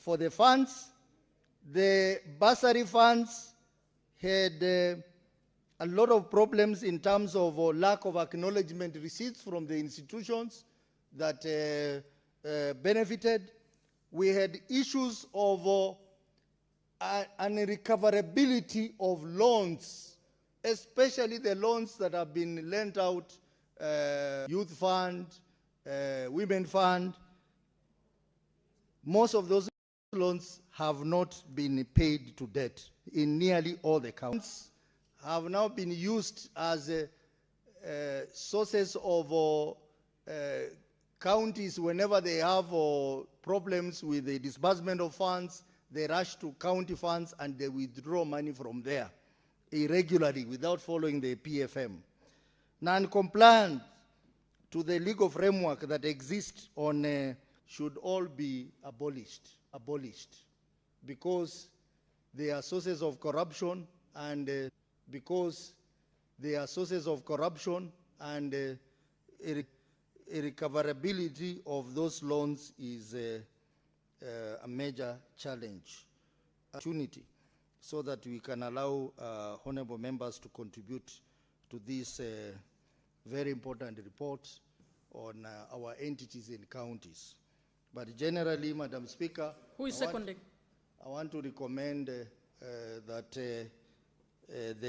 for the funds. The bursary funds had a lot of problems in terms of lack of acknowledgement receipts from the institutions that benefited. We had issues of unrecoverability of loans, especially the loans that have been lent out, youth fund, women fund. Most of those loans have not been paid to date in nearly all the counties. Have now been used as sources of counties whenever they have problems with the disbursement of funds. They rush to county funds and they withdraw money from there irregularly without following the PFM. Non-compliant to the legal framework that exists on should all be abolished because they are sources of corruption and recoverability of those loans is a major challenge. Opportunity so that we can allow honorable members to contribute to this very important report on our entities in counties. But generally, Madam Speaker, who is seconding? I want to recommend that the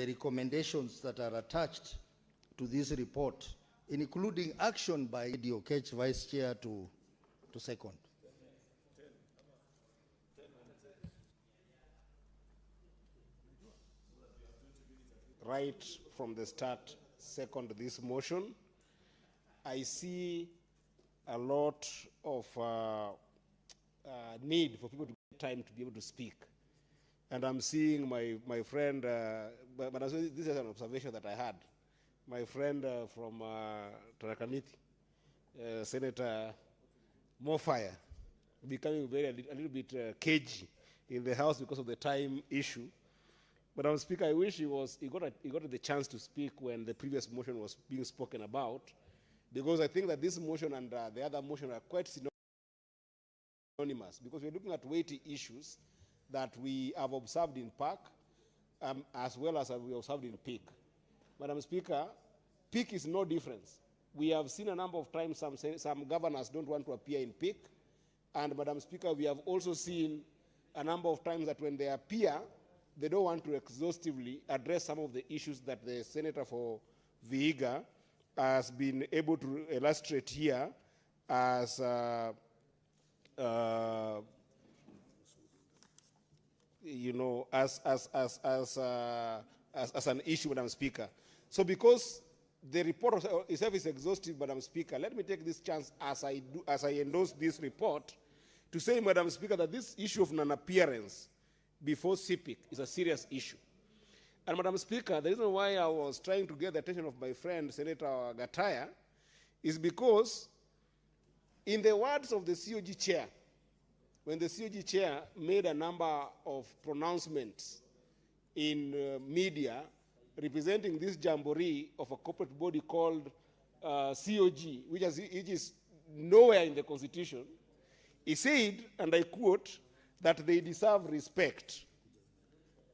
recommendations that are attached to this report, including action by the Okech Vice Chair to second. Right from the start, second this motion. I see a lot of need for people to get time to be able to speak. And I'm seeing my friend, but this is an observation that I had. My friend from Tharaka Nithi, Senator Mofire, becoming a little bit cagey in the House because of the time issue. Madam Speaker, I wish he got the chance to speak when the previous motion was being spoken about, because I think that this motion and the other motion are quite synonymous, because we're looking at weighty issues that we have observed in PAC as well as we observed in PIC. Madam Speaker, PIC is no difference. We have seen a number of times some governors don't want to appear in PIC, and Madam Speaker, we have also seen a number of times that when they appear, they don't want to exhaustively address some of the issues that the Senator for Vihiga has been able to illustrate here as you know, as an issue, Madam Speaker. So because the report itself is exhaustive, Madam Speaker, let me take this chance as I endorse this report to say, Madam Speaker, that this issue of non-appearance before CPIC is a serious issue. And Madam Speaker, the reason why I was trying to get the attention of my friend Senator Gataya is because in the words of the COG chair, when the COG chair made a number of pronouncements in media representing this jamboree of a corporate body called COG, which is nowhere in the Constitution, he said, and I quote, that they deserve respect,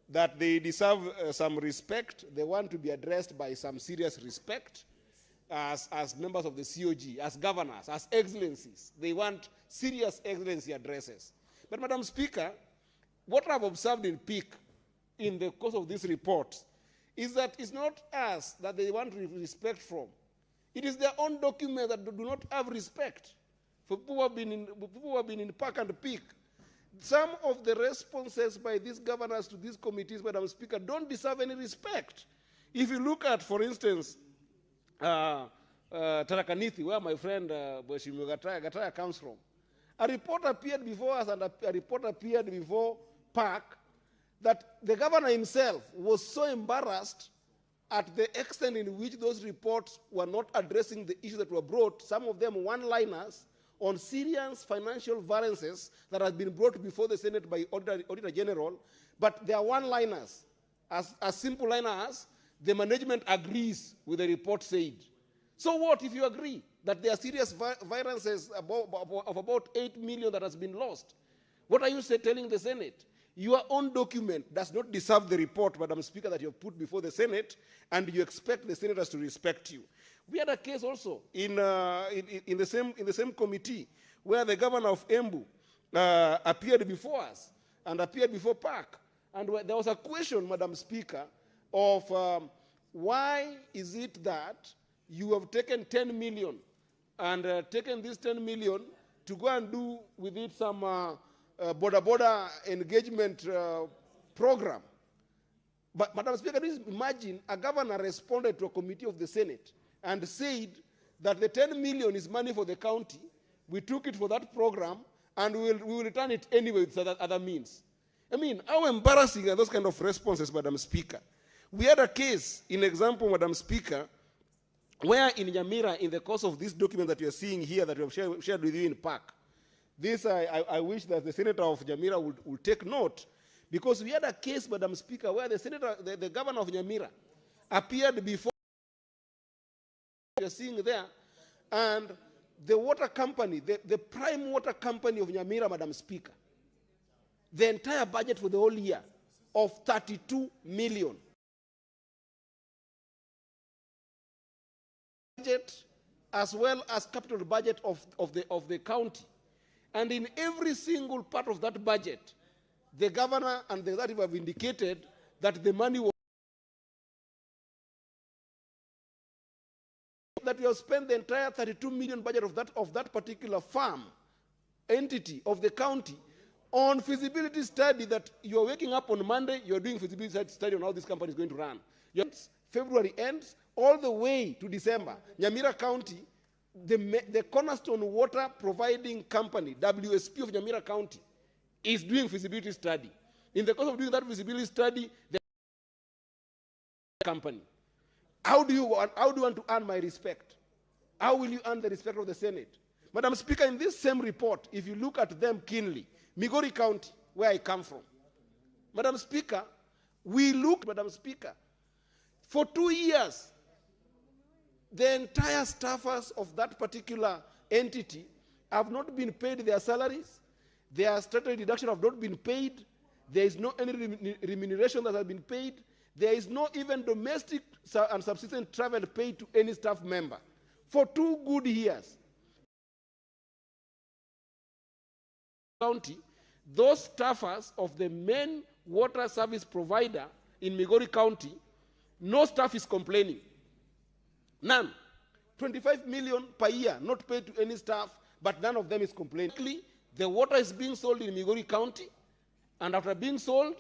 that they deserve some respect. They want to be addressed by some serious respect as members of the COG, as governors, as excellencies. They want serious excellency addresses. But Madam Speaker, what I've observed in PIC in the course of this report is that it's not us that they want respect from. It is their own documents that do not have respect for people who have been in PAC and PIC. Some of the responses by these governors to these committees, Madam Speaker, don't deserve any respect. If you look at, for instance, Tharaka Nithi, where my friend Mheshimiwa Gataya comes from, a report appeared before us and a report appeared before PAC that the governor himself was so embarrassed at the extent in which those reports were not addressing the issues that were brought, some of them one-liners, on serious financial variances that have been brought before the Senate by Auditor General, but they are one-liners. As simple line as, the management agrees with the report said. So what if you agree that there are serious variances of about 8 million that has been lost? What are you telling the Senate? Your own document does not deserve the report, Madam Speaker, that you have put before the Senate, and you expect the senators to respect you. We had a case also in the same committee where the governor of Embu appeared before us and appeared before PAC. And there was a question, Madam Speaker, of why is it that you have taken 10 million and taken this 10 million to go and do with it some border engagement program. But Madam Speaker, please imagine a governor responded to a committee of the Senate and said that the 10 million is money for the county. We took it for that program and we will return it anyway with other means. I mean, how embarrassing are those kind of responses, Madam Speaker? We had a case, in example, Madam Speaker, where in Nyamira, in the course of this document that you are seeing here that we have shared with you in PAC, this I wish that the senator of Nyamira would take note, because we had a case, Madam Speaker, where the governor of Nyamira appeared before you are seeing there, and the water company, the prime water company of Nyamira, Madam Speaker, the entire budget for the whole year of 32 million. Budget as well as capital budget of the county. And in every single part of that budget, the governor and the executive have indicated that the money was that we have spent the entire 32 million budget of that particular farm entity of the county on feasibility study, that you are waking up on Monday, you are doing feasibility study on how this company is going to run. February ends all the way to December. Nyamira County, the cornerstone water providing company, WSP of Nyamira County, is doing feasibility study. In the course of doing that feasibility study, the company. How do you want to earn my respect? How will you earn the respect of the Senate? Madam Speaker, in this same report, if you look at them keenly, Migori County, where I come from, Madam Speaker, we looked, Madam Speaker, for 2 years, the entire staffers of that particular entity have not been paid their salaries. Their statutory deduction have not been paid. There is no any remuneration that has been paid. There is no even domestic and subsistence travel paid to any staff member for 2 good years. County, those staffers of the main water service provider in Migori County, no staff is complaining. None. 25 million per year, not paid to any staff, but none of them is complaining. The water is being sold in Migori County, and after being sold,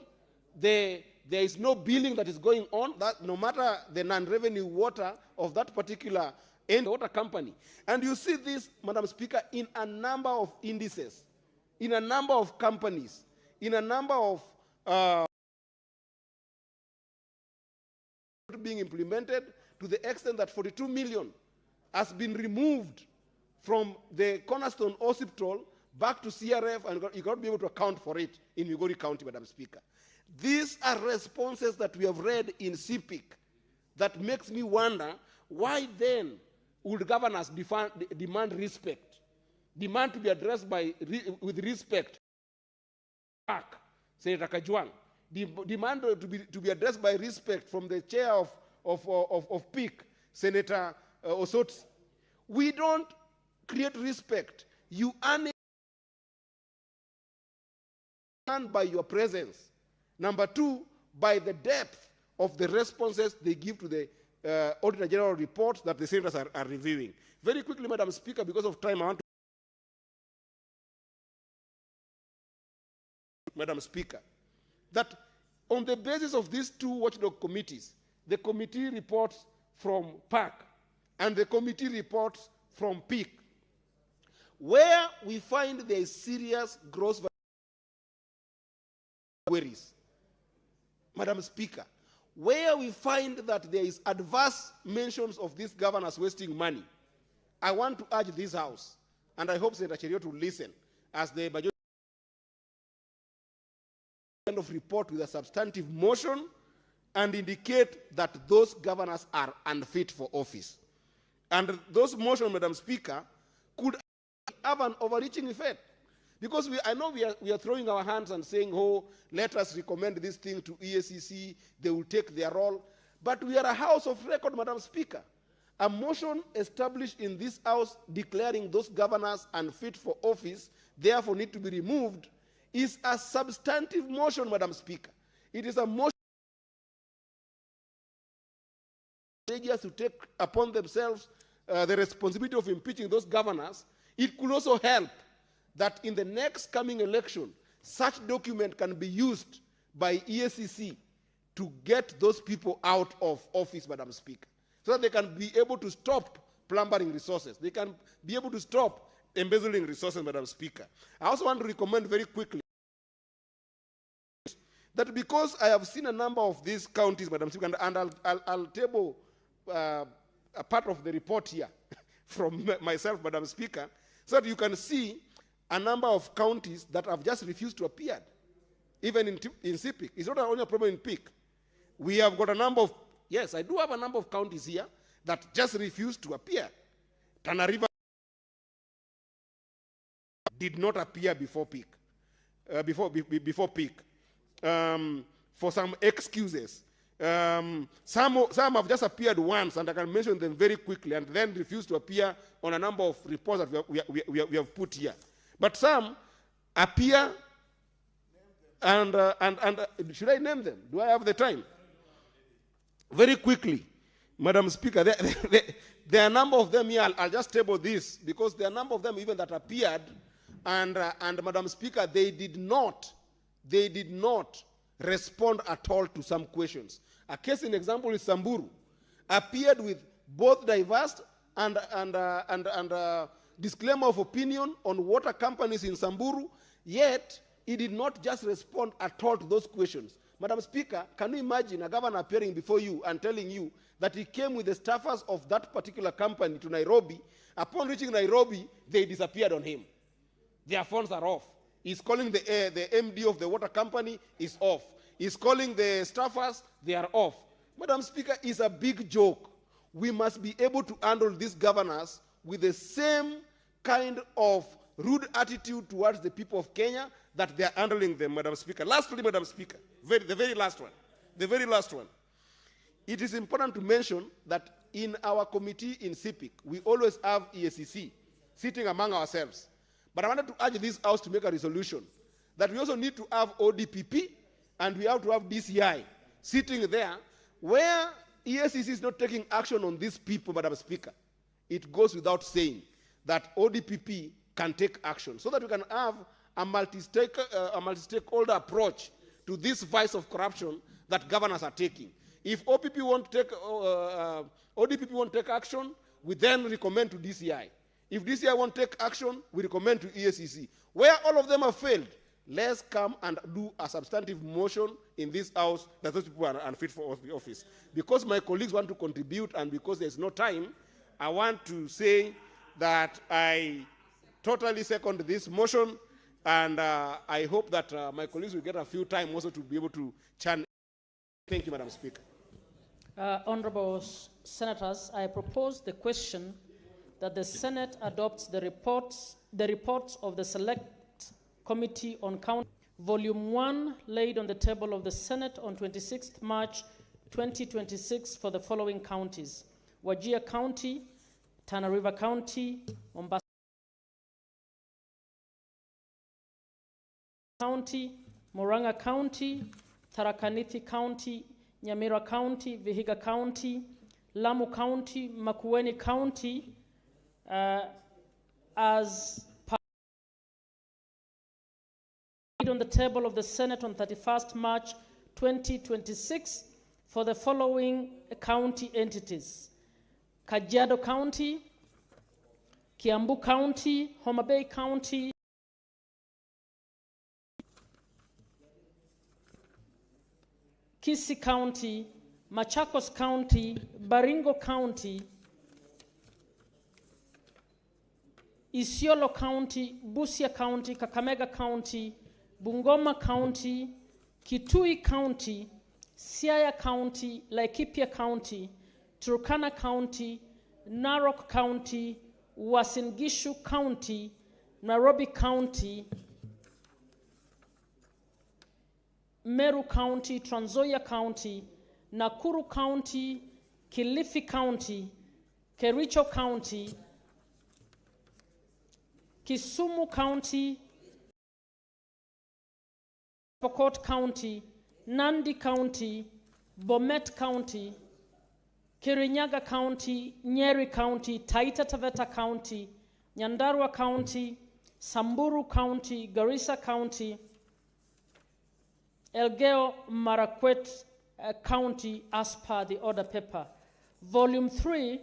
there is no billing that is going on, that no matter the non-revenue water of that particular water company. And you see this, Madam Speaker, in a number of indices, in a number of companies, in a number of being implemented, to the extent that 42 million has been removed from the cornerstone hospital back to CRF, and you cannot be able to account for it in Migori County, Madam Speaker. These are responses that we have read in CPIC that makes me wonder, why then would governors demand respect, demand to be addressed with respect? Senator Kajwang, demand to be addressed by respect from the chair of PIC, Senator Osotsi. We don't create respect. You earn it by your presence. Number 2, by the depth of the responses they give to the Auditor General reports that the senators are reviewing. Very quickly, Madam Speaker, because of time, I want to Madam Speaker, that on the basis of these 2 watchdog committees, the committee reports from PAC and the committee reports from PIC, where we find there is serious gross queries, Madam Speaker, where we find that there is adverse mentions of these governors wasting money, I want to urge this House, and I hope Senator Cheriot will listen, as the majority kind of report with a substantive motion and indicate that those governors are unfit for office. And those motions, Madam Speaker, could have an overreaching effect. Because I know we are throwing our hands and saying, oh, let us recommend this thing to EACC, they will take their role. But we are a house of record, Madam Speaker. A motion established in this house declaring those governors unfit for office, therefore need to be removed, is a substantive motion, Madam Speaker. It is a motion to take upon themselves the responsibility of impeaching those governors. It could also help that in the next coming election, such document can be used by EACC to get those people out of office, Madam Speaker, so that they can be able to stop plumbering resources. They can be able to stop embezzling resources, Madam Speaker. I also want to recommend very quickly that because I have seen a number of these counties, Madam Speaker, and I'll table a part of the report here from myself, Madam Speaker, so that you can see a number of counties that have just refused to appear, even in CPIC. It's not only a problem in PIC. We have got a number of, yes, I do have a number of counties here that just refused to appear. Tana River did not appear before PIC, before PIC, for some excuses. Some have just appeared once, and I can mention them very quickly, and then refused to appear on a number of reports that we have put here. But some appear, and should I name them? Do I have the time? Very quickly, Madam Speaker, there are a number of them here. I'll just table this, because there are a number of them even that appeared, and Madam Speaker, they did not respond at all to some questions. A case in example is Samburu, appeared with both diverse and disclaimer of opinion on water companies in Samburu, yet he did not just respond at all to those questions. Madam Speaker, can you imagine a governor appearing before you and telling you that he came with the staffers of that particular company to Nairobi? Upon reaching Nairobi, they disappeared on him. Their phones are off. He's calling the MD of the water company, is off. He's calling the staffers, they are off. Madam Speaker, it's a big joke. We must be able to handle these governors with the same kind of rude attitude towards the people of Kenya that they are handling them, Madam Speaker. Lastly, Madam Speaker, the very last one. It is important to mention that in our committee in CPIC, we always have EACC sitting among ourselves. But I wanted to urge this House to make a resolution that we also need to have ODPP and we have to have DCI sitting there, where EACC is not taking action on these people, Madam Speaker. It goes without saying that ODPP can take action, so that we can have a multi-stakeholder approach to this vice of corruption that governors are taking. If ODPP won't take action, we then recommend to DCI. If DCI won't take action, we recommend to EACC. Where all of them have failed, let's come and do a substantive motion in this House that those people are unfit for office. Because my colleagues want to contribute and because there's no time, I want to say that I totally second this motion, and I hope that my colleagues will get a few time also to be able to chant. Thank you, Madam Speaker. Honorable Senators, I propose the question that the Senate adopts the reports of the Select Committee on County, Volume 1, laid on the table of the Senate on 26th March 2026 for the following counties: Wajir County, Tana River County, Mombasa County, Murang'a County, Tharaka Nithi County, Nyamira County, Vihiga County, Lamu County, Makueni County, as on the table of the Senate on 31st March 2026 for the following county entities: Kajiado County, Kiambu County, Homa Bay County, Kisii County, Machakos County, Baringo County, Isiolo County, Busia County, Kakamega County, Bungoma County, Kitui County, Siaya County, Laikipia County, Turkana County, Narok County, Uasin Gishu County, Nairobi County, Meru County, Trans Nzoia County, Nakuru County, Kilifi County, Kericho County, Kisumu County, Pokot County, Nandi County, Bomet County, Kirinyaga County, Nyeri County, Taita Taveta County, Nyandarua County, Samburu County, Garissa County, Elgeyo Marakwet County as per the order paper. Volume 3,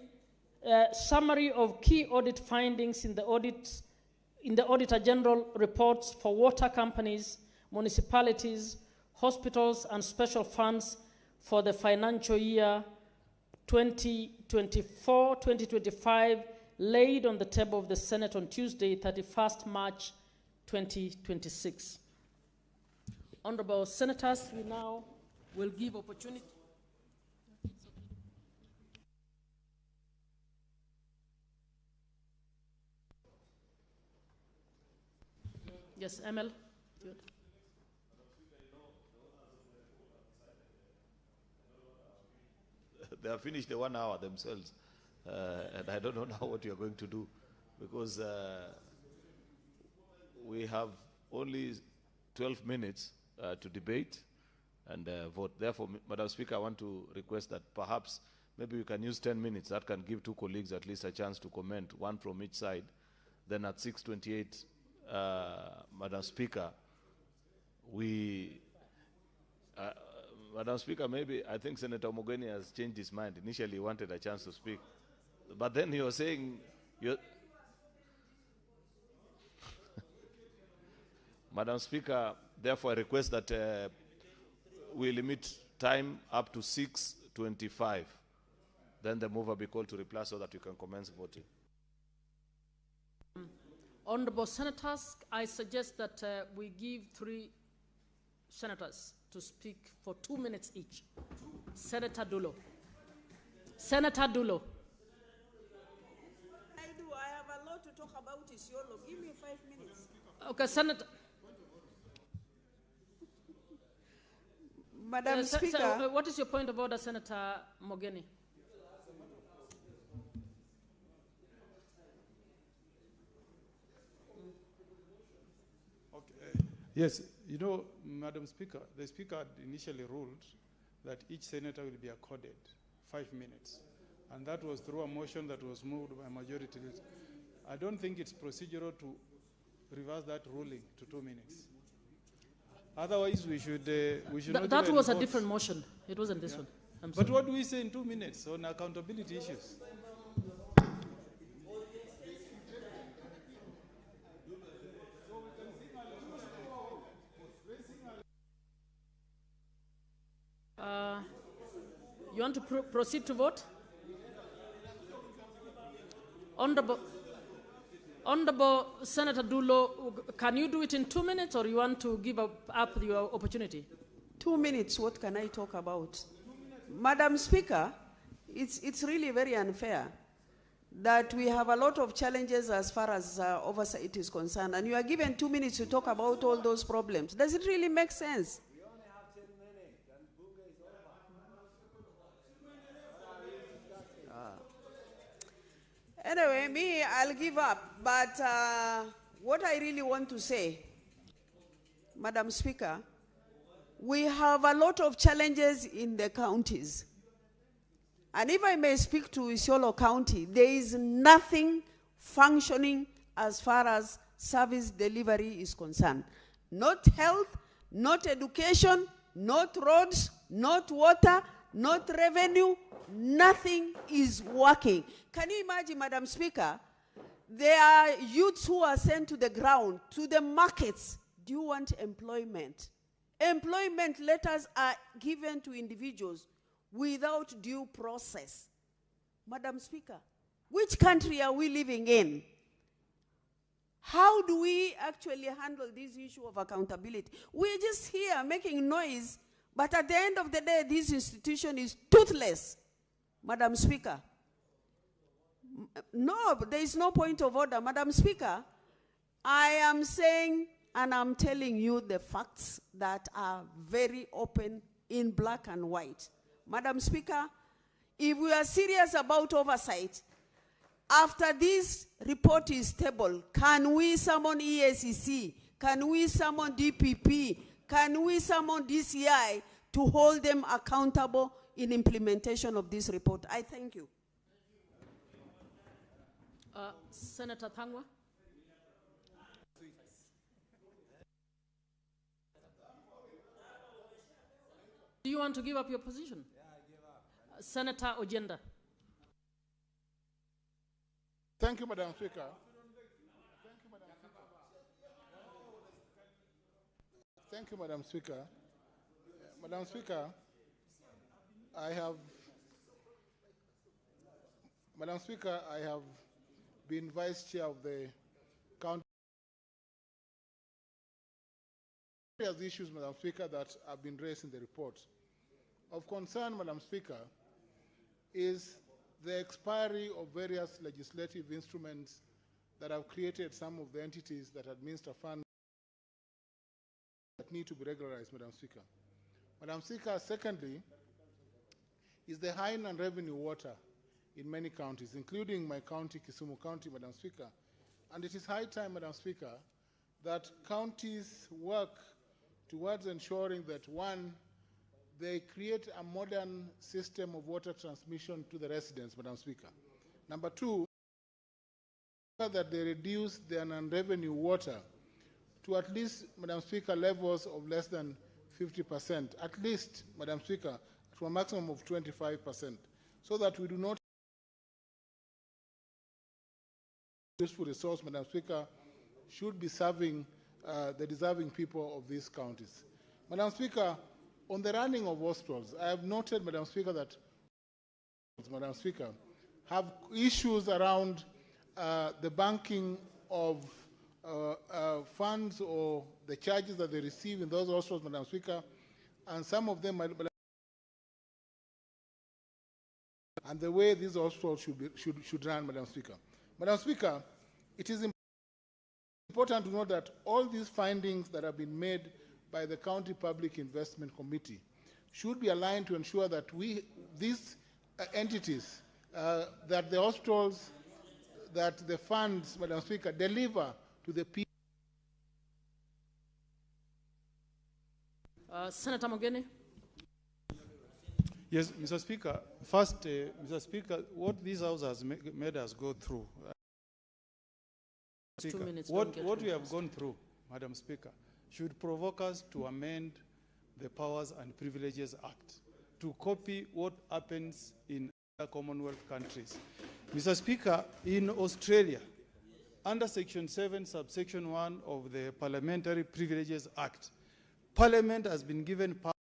summary of key audit findings in the Auditor General reports for water companies, municipalities, hospitals, and special funds for the financial year 2024-2025, laid on the table of the Senate on Tuesday, 31st March 2026. Honorable Senators, we now will give opportunity. Yes, ML. They have finished the 1 hour themselves, and I don't know now what you are going to do, because we have only 12 minutes to debate and vote. Therefore, Madam Speaker, I want to request that perhaps maybe we can use 10 minutes. That can give two colleagues at least a chance to comment, one from each side. Then at 6:28, Madam Speaker, Madam Speaker, maybe I think Senator Mogeni has changed his mind. Initially, he wanted a chance to speak, but then he was saying, Madam Speaker, therefore I request that we limit time up to 6:25. Then the mover be called to reply so that you can commence voting. Honorable Senators, I suggest that we give 3 senators to speak for 2 minutes each. Senator Dulo. Senator Dulo. I have a lot to talk about Isiolo. Give me 5 minutes. Okay, Senator. Madam Speaker. What is your point of order, Senator Mogeni? Yes, you know, Madam Speaker, the Speaker had initially ruled that each senator will be accorded 5 minutes. And that was through a motion that was moved by majority. I don't think it's procedural to reverse that ruling to 2 minutes. Otherwise, we should not. That was a different motion. It wasn't this one. But what do we say in 2 minutes on accountability issues? You want to proceed to vote? Honorable Senator Dulo, can you do it in 2 minutes, or you want to give up your opportunity? 2 minutes, what can I talk about? Madam Speaker, it's really very unfair that we have a lot of challenges as far as oversight is concerned, and you are given 2 minutes to talk about all those problems. Does it really make sense? We only have 10 minutes, and Buga is over. Anyway, me, I'll give up. But what I really want to say, Madam Speaker, we have a lot of challenges in the counties. And if I may speak to Isiolo County, there is nothing functioning as far as service delivery is concerned. Not health, not education, not roads, not water, not revenue, nothing is working. Can you imagine, Madam Speaker, there are youths who are sent to the ground, to the markets. Do you want employment? Employment letters are given to individuals without due process. Madam Speaker, which country are we living in? How do we actually handle this issue of accountability? We're just here making noise, but at the end of the day, this institution is toothless. Madam Speaker. No, there is no point of order. Madam Speaker, I am saying And I'm telling you the facts that are very open in black and white. Madam Speaker, if we are serious about oversight, after this report is tabled, can we summon EACC? Can we summon DPP? Can we summon DCI to hold them accountable in implementation of this report? I thank you. Senator Thangwa. Do you want to give up your position? Yeah, I give up. Senator Ojenda. Thank you, Madam Speaker. Thank you, Madam Speaker. Madam Speaker, I have been Vice Chair of the County. Various issues, Madam Speaker, that have been raised in the report. Of concern, Madam Speaker, is the expiry of various legislative instruments that have created some of the entities that administer funds that need to be regularized, Madam Speaker. Madam Speaker, secondly, is the high non-revenue water in many counties, including my county, Kisumu County, Madam Speaker. And it is high time, Madam Speaker, that counties work towards ensuring that, one, they create a modern system of water transmission to the residents, Madam Speaker. Number two, that they reduce their non-revenue water to at least, Madam Speaker, levels of less than 50%, at least, Madam Speaker, to a maximum of 25%, so that we do not useful resource, Madam Speaker, should be serving the deserving people of these counties. Madam Speaker, on the running of hospitals, I have noted, Madam Speaker, that Madam Speaker, have issues around the banking of funds or the charges that they receive in those hospitals, Madam Speaker, and some of them, and the way these hospitals should run, Madam Speaker. Madam Speaker, it is important to note that all these findings that have been made by the County Public Investment Committee should be aligned to ensure that these entities, that the hospitals, that the funds, Madam Speaker, deliver to the people. Senator Mogeni. Yes, Mr. Speaker. First, Mr. Speaker, what this House has made us go through, Speaker, 2 minutes. what we have gone through, Madam Speaker, should provoke us to amend the Powers and Privileges Act to copy what happens in other Commonwealth countries. Mr. Speaker, in Australia, under Section 7, subsection 1 of the Parliamentary Privileges Act, Parliament has been given power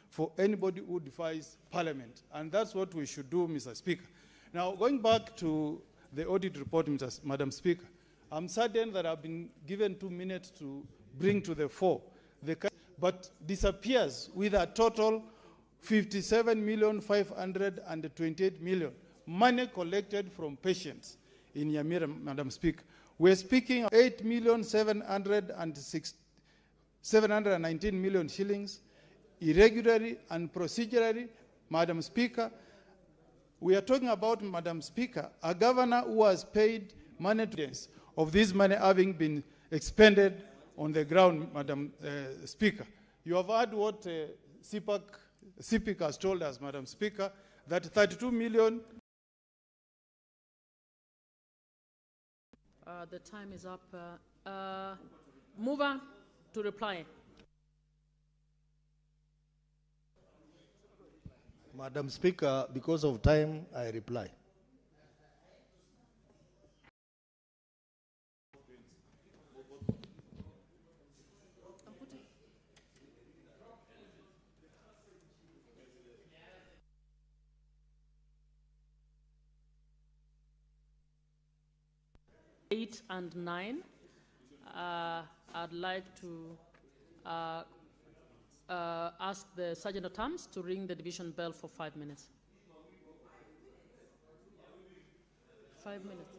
for anybody who defies Parliament. And that's what we should do, Mr. Speaker. Now, going back to the audit report, Madam Speaker, I'm saddened that I've been given 2 minutes to bring to the fore, but disappears with a total 57,528,000,000 money collected from patients in Nyamira, Madam Speaker. We're speaking of 8,719,000,000 shillings, irregularly and procedurally, Madam Speaker. We are talking about, Madam Speaker, a governor who has paid money to of this money having been expended on the ground, Madam Speaker. You have heard what CPIC has told us, Madam Speaker, that 32 million. The time is up. Mover to reply. Madam Speaker, because of time, I reply. Eight and 9. I'd like to ask the Sergeant at Arms to ring the division bell for 5 minutes. 5 minutes.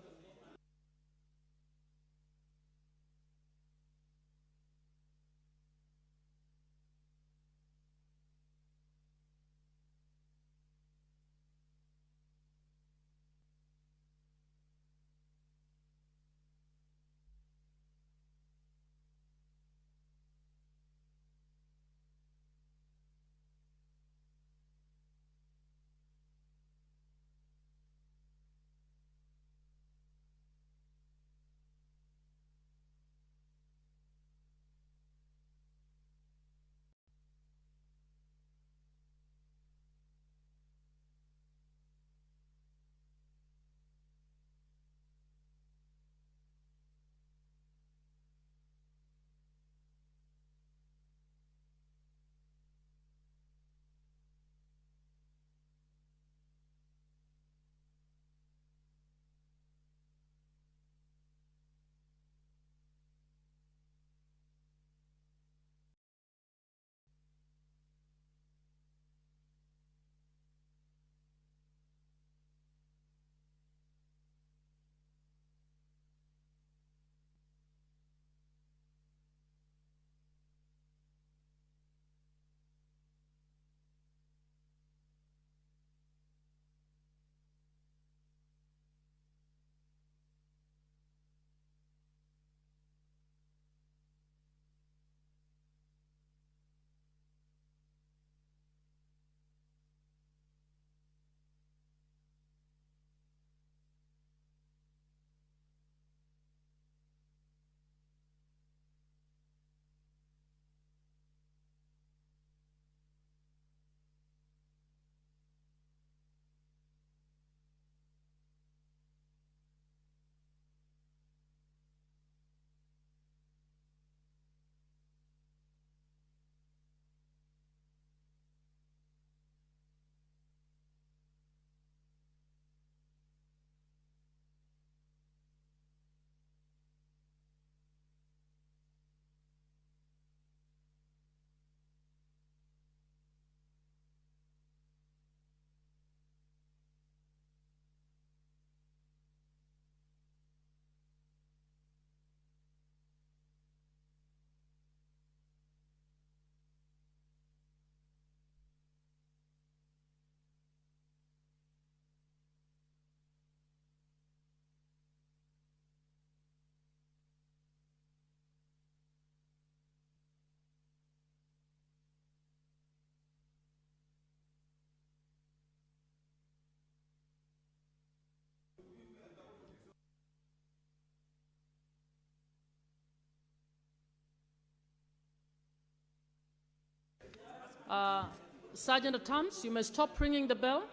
Sergeant at Arms, you may stop ringing the bell.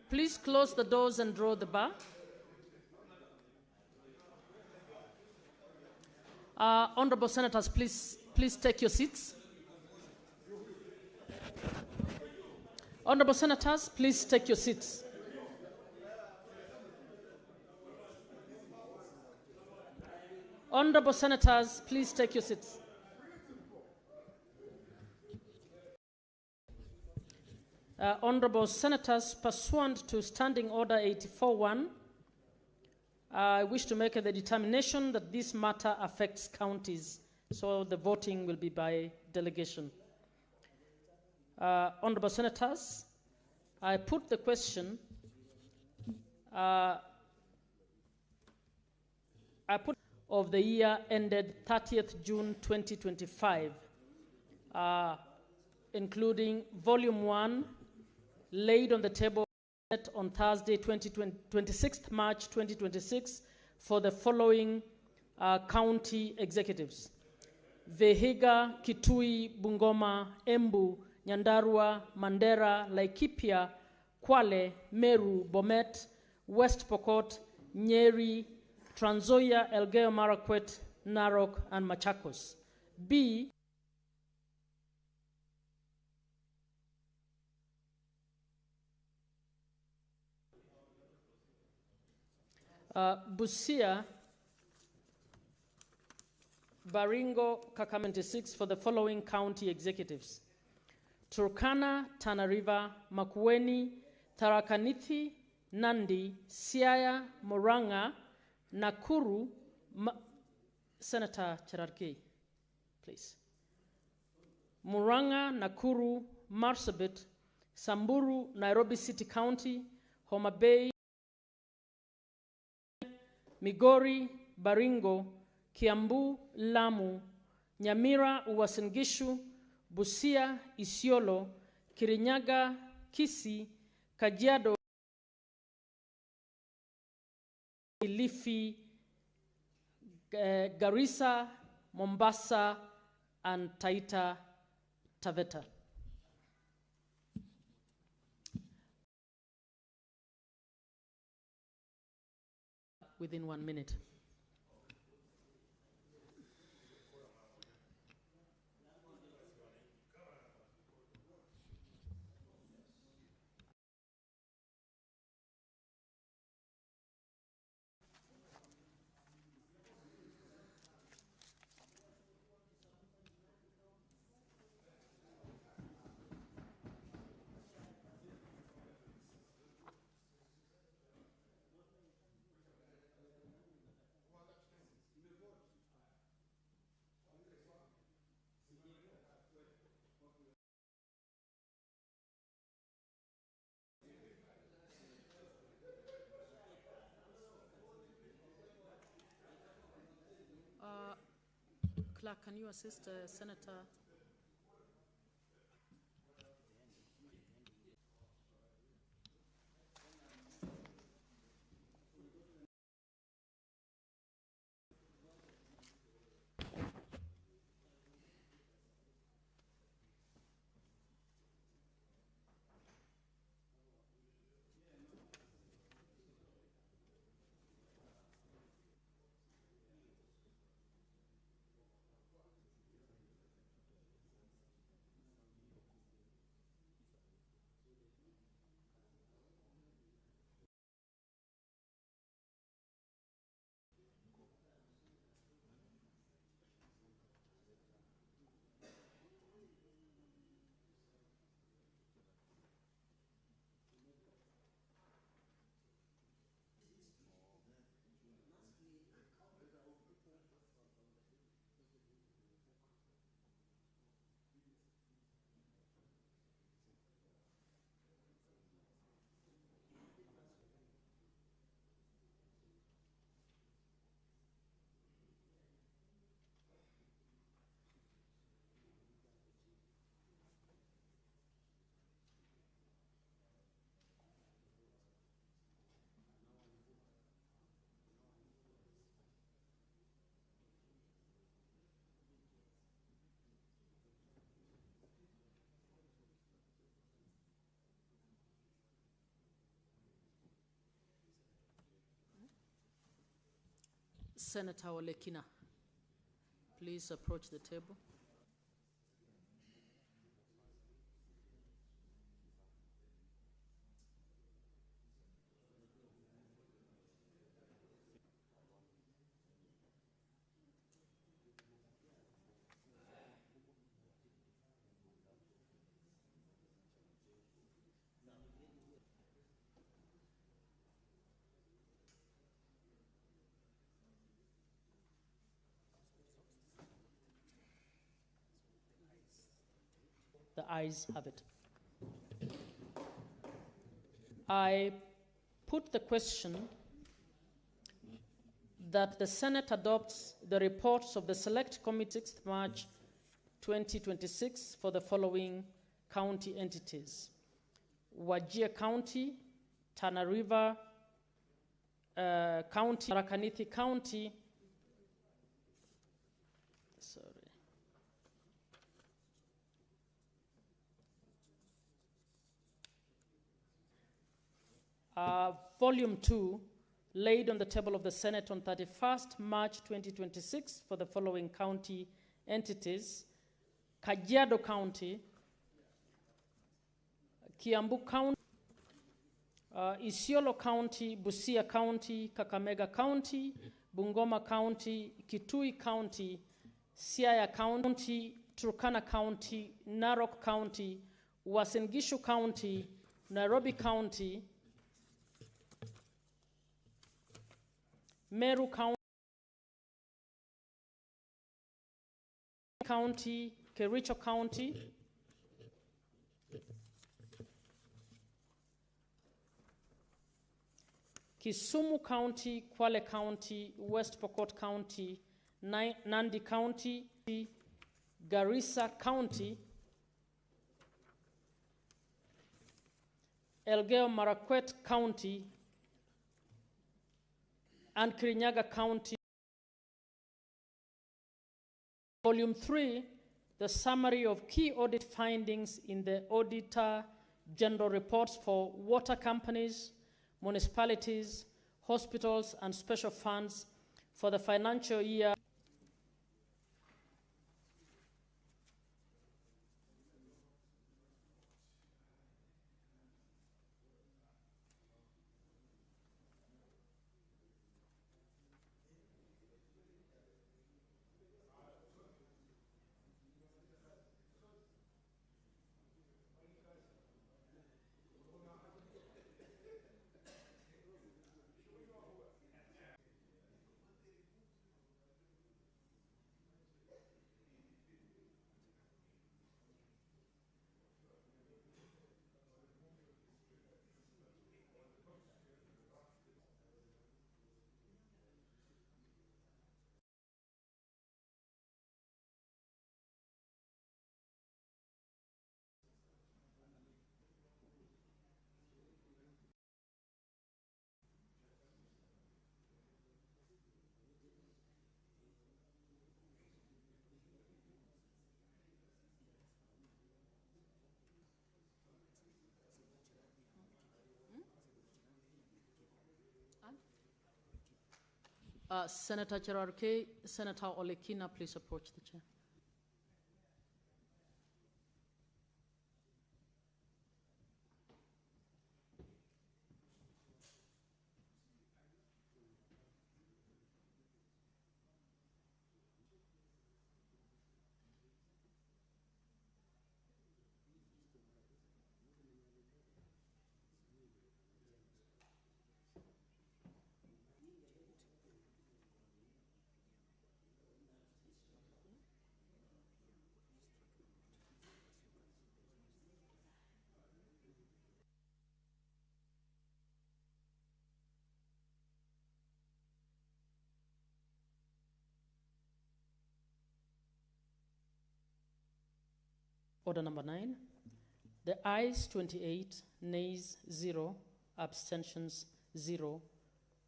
Please close the doors and draw the bar. Honorable Senators, please take your seats. Honorable Senators, please take your seats. Honorable Senators, please take your seats. Honorable Senators, pursuant to Standing Order 84-1, I wish to make the determination that this matter affects counties, so the voting will be by delegation. Honorable Senators, I put the question. Of the year ended 30th June 2025, including Volume 1, laid on the table on Thursday, 26th March 2026, for the following county executives: Vihiga, Kitui, Bungoma, Embu, Nyandarua, Mandera, Laikipia, Kwale, Meru, Bomet, West Pokot, Nyeri, Trans Nzoia, Elgeyo Marakwet, Narok, and Machakos. B, Busia, Baringo, Kakamega 6 for the following county executives: Turkana, Tana River, Makueni, Tharaka Nithi, Nandi, Siaya, Murang'a, Nakuru, Senator Cherargei, please. Murang'a, Nakuru, Marsabit, Samburu, Nairobi City County, Homa Bay, Migori, Baringo, Kiambu, Lamu, Nyamira, Uasin Gishu, Busia, Isiolo, Kirinyaga, Kisii, Kajiado, Kilifi, Garissa, Mombasa, and Taita Taveta. Within 1 minute. Clerk, can you assist Senator? Senator Olekina, please approach the table. The ayes have it. I put the question that the Senate adopts the reports of the Select Committee 6th March 2026 for the following county entities: Wajir County, Tana River County, Tharaka-Nithi County, Volume 2, laid on the table of the Senate on 31st March 2026 for the following county entities: Kajiado County, Kiambu County, Isiolo County, Busia County, Kakamega County, Bungoma County, Kitui County, Siaya County, Turkana County, Narok County, Uasin Gishu County, Nairobi County, Meru County, Kericho County, Kisumu County, Kwale County, West Pokot County, Nandi County, Garissa County, Elgeyo Marakwet County, and Kirinyaga County. Volume 3, the summary of key audit findings in the Auditor General reports for water companies, municipalities, hospitals, and special funds for the financial year. Senator Cherargei, Senator Olekina, please approach the chair. Order number 9. The ayes 28, nays 0, abstentions 0.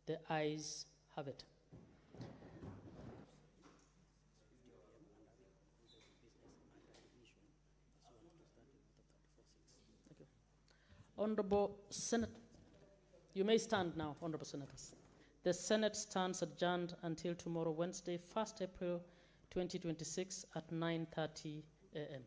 The ayes have it. Thank you. Honorable Senator, you may stand now, Honorable Senators. The Senate stands adjourned until tomorrow, Wednesday, 1st April 2026 at 9:30 a.m.